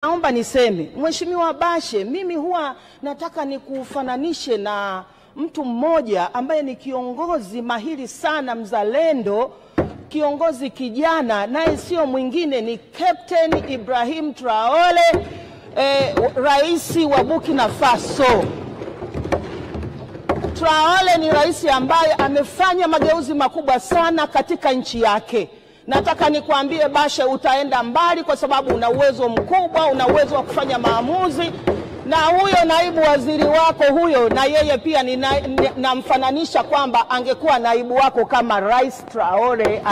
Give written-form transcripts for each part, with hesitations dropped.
Naomba niseme, Mheshimiwa Bashe, mimi huwa nataka nikufananishe na mtu mmoja ambaye ni kiongozi mahiri sana, mzalendo, kiongozi kijana, naye sio mwingine ni Captain Ibrahim Traore, rais wa Burkina Faso. Traore ni rais ambaye amefanya mageuzi makubwa sana katika nchi yake. Nataka nikuambie Bashe, utaenda mbali kwa sababu una uwezo mkubwa, una uwezo wa kufanya maamuzi. Na huyo naibu waziri wako huyo, na yeye pia namfananisha kwamba angekuwa naibu wako kama Rais Traore,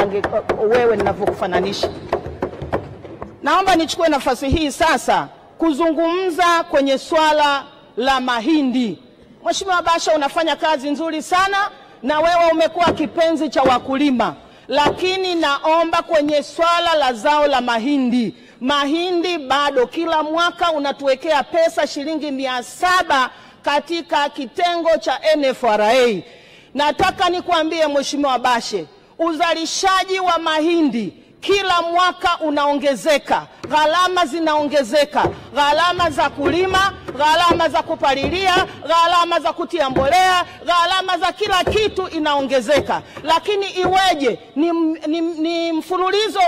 wewe ninavyokufananisha. Naomba nichukue nafasi hii sasa kuzungumza kwenye swala la mahindi. Mheshimiwa Bashe, unafanya kazi nzuri sana na wewe umekuwa kipenzi cha wakulima. Lakini naomba kwenye swala la zao la mahindi bado kila mwaka unatuwekea pesa shilingi 700 katika kitengo cha NFRA. Nataka nikuambie Mheshimiwa Bashe, uzalishaji wa mahindi kila mwaka unaongezeka, gharama zinaongezeka, gharama za kulima, gharama za kupalilia, gharama za kutia mbolea, gharama za kila kitu inaongezeka. Lakini iweje ni mfululizo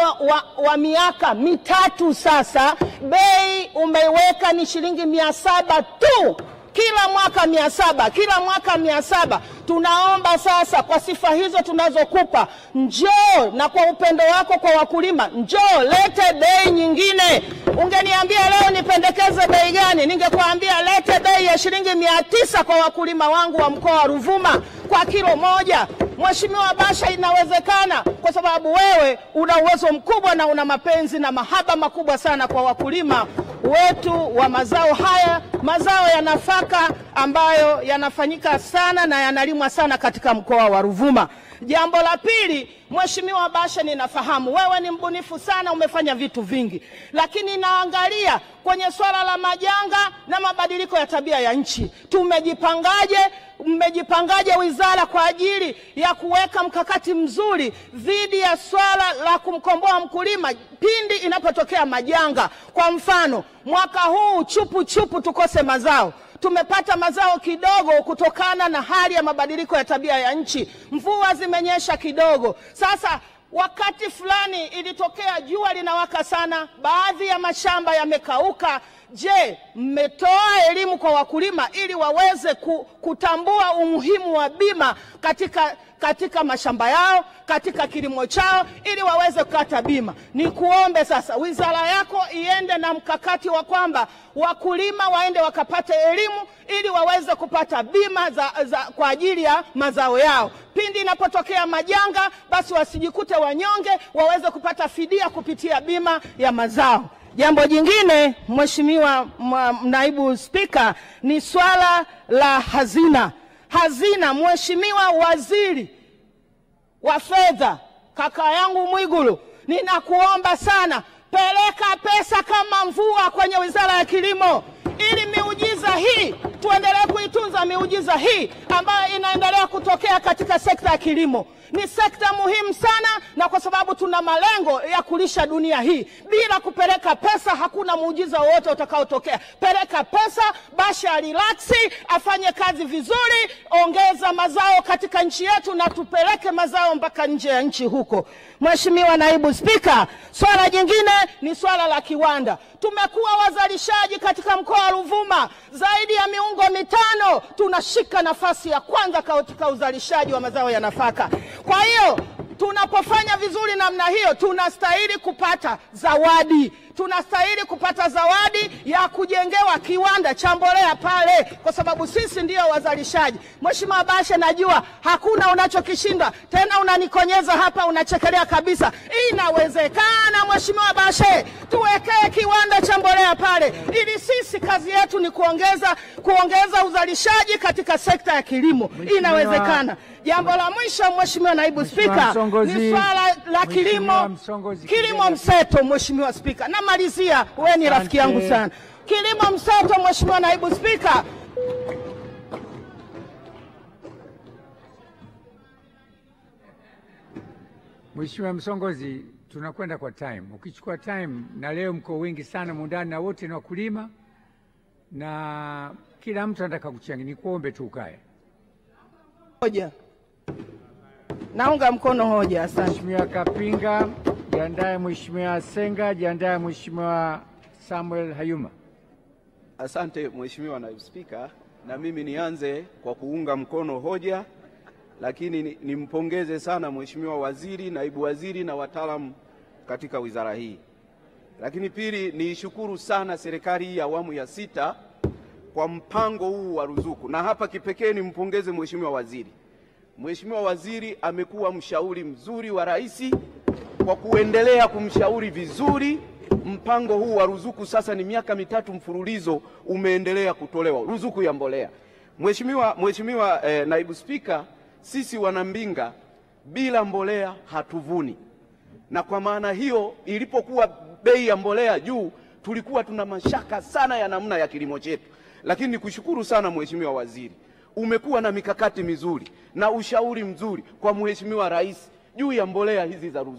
wa miaka mitatu sasa, bei umeiweka ni shilingi 700 tu. Kila mwaka 700, kila mwaka 700. Tunaomba sasa kwa sifa hizo tunazokupa, njoo na kwa upendo wako kwa wakulima, njoo lete bei nyingine. Ungeniambia leo nipendekeze bei gani, ningekuambia lete bei ya shilingi 900 kwa wakulima wangu wa mkoa wa Ruvuma kwa kilo moja. Mheshimiwa Bashe, inawezekana kwa sababu wewe una uwezo mkubwa na una mapenzi na mahaba makubwa sana kwa wakulima wetu wa mazao haya, mazao ya nafaka ambayo yanafanyika sana na yanalimwa sana katika mkoa wa Ruvuma. Jambo la pili, Mheshimiwa Bashe, ninafahamu wewe ni mbunifu sana, umefanya vitu vingi. Lakini naangalia kwenye swala la majanga na mabadiliko ya tabia ya nchi. Mmejipangaje wizara kwa ajili ya kuweka mkakati mzuri dhidi ya swala la kumkomboa mkulima pindi inapotokea majanga? Kwa mfano, mwaka huu chupu tukose mazao. Tumepata mazao kidogo kutokana na hali ya mabadiliko ya tabia ya nchi. Mvua zimenyesha kidogo. Sasa wakati fulani ilitokea jua linawaka sana, baadhi ya mashamba yamekauka. Je, mmetoa elimu kwa wakulima ili waweze kutambua umuhimu wa bima katika mashamba yao, katika kilimo chao, ili waweze kukata bima? Nikuombe sasa wizara yako iende na mkakati wa kwamba wakulima waende wakapate elimu ili waweze kupata bima kwa ajili ya mazao yao. Pindi inapotokea majanga, basi wasijikute wanyonge, waweze kupata fidia kupitia bima ya mazao. Jambo jingine, Mheshimiwa Naibu Spika, ni swala la hazina. Mheshimiwa Waziri wa Fedha, kaka yangu Mwigulu, ninakuomba sana, peleka pesa kama mvua kwenye Wizara ya Kilimo ili miujiza hii tuendelee kuitunza, miujiza hii ambayo inaendelea kutokea katika sekta ya kilimo. Ni sekta muhimu sana, na kwa sababu tuna malengo ya kulisha dunia hii. Bila kupeleka pesa hakuna muujiza wowote utakaotokea. Peleka pesa, Bashe relaxi, afanye kazi vizuri, ongeza mazao katika nchi yetu na tupeleke mazao mpaka nje ya nchi huko. Mheshimiwa Naibu Spika, swala jingine ni swala la kiwanda. Tumekuwa wazalishaji katika mkoa wa Ruvuma zaidi ya miongo 5, tunashika nafasi ya kwanza katika uzalishaji wa mazao ya nafaka. Kwa hiyo tunapofanya vizuri namna hiyo, tunastahili kupata zawadi. Tunastahili kupata zawadi ya kujengewa kiwanda cha mbolea pale, kwa sababu sisi ndio wazalishaji. Mheshimiwa Bashe, najua hakuna unachokishinda, tena unanikonyeza hapa, unachekelea kabisa. Inawezekana Mheshimiwa Bashe tuwekee kiwanda cha mbolea pale, ili sisi kazi yetu ni kuongeza uzalishaji katika sekta ya kilimo. Inawezekana. Jambo la mwisho, Mheshimiwa Naibu Spika, ni swala la kilimo mseto. Mheshimiwa Spika, namalizia, wewe ni rafiki yangu sana. Kilimo mseto, Mheshimiwa Naibu Spika, Mheshimiwa Msongozi, tunakwenda kwa time. Ukichukua time, na leo mko wengi sana mundani na wote ni wakulima na kila mtu anataka kuchangia, ni kuombe tu ukae. Hoja. Naunga mkono hoja. Asante. Mheshimiwa Kapinga, jiandae. Mheshimiwa Senga, jiandae. Mheshimiwa Samuel Hayuma. Asante Mheshimiwa Naibu Spika, na mimi nianze kwa kuunga mkono hoja, lakini nimpongeze sana Mheshimiwa Waziri, Naibu Waziri na wataalamu katika wizara hii. Lakini pili, niishukuru sana serikali hii ya awamu ya 6 kwa mpango huu wa ruzuku, na hapa kipekee nimpongeze Mheshimiwa Waziri. Mheshimiwa Waziri amekuwa mshauri mzuri wa Rais kwa kuendelea kumshauri vizuri. Mpango huu wa ruzuku sasa ni miaka 3 mfululizo umeendelea kutolewa ruzuku ya mbolea. Mheshimiwa Naibu Spika, sisi Wanambinga bila mbolea hatuvuni, na kwa maana hiyo ilipokuwa bei ya mbolea juu tulikuwa tuna mashaka sana ya namna ya kilimo chetu. Lakini nikushukuru sana Mheshimiwa Waziri, umekuwa na mikakati mizuri na ushauri mzuri kwa Mheshimiwa Rais juu ya mbolea hizi za ruzuku.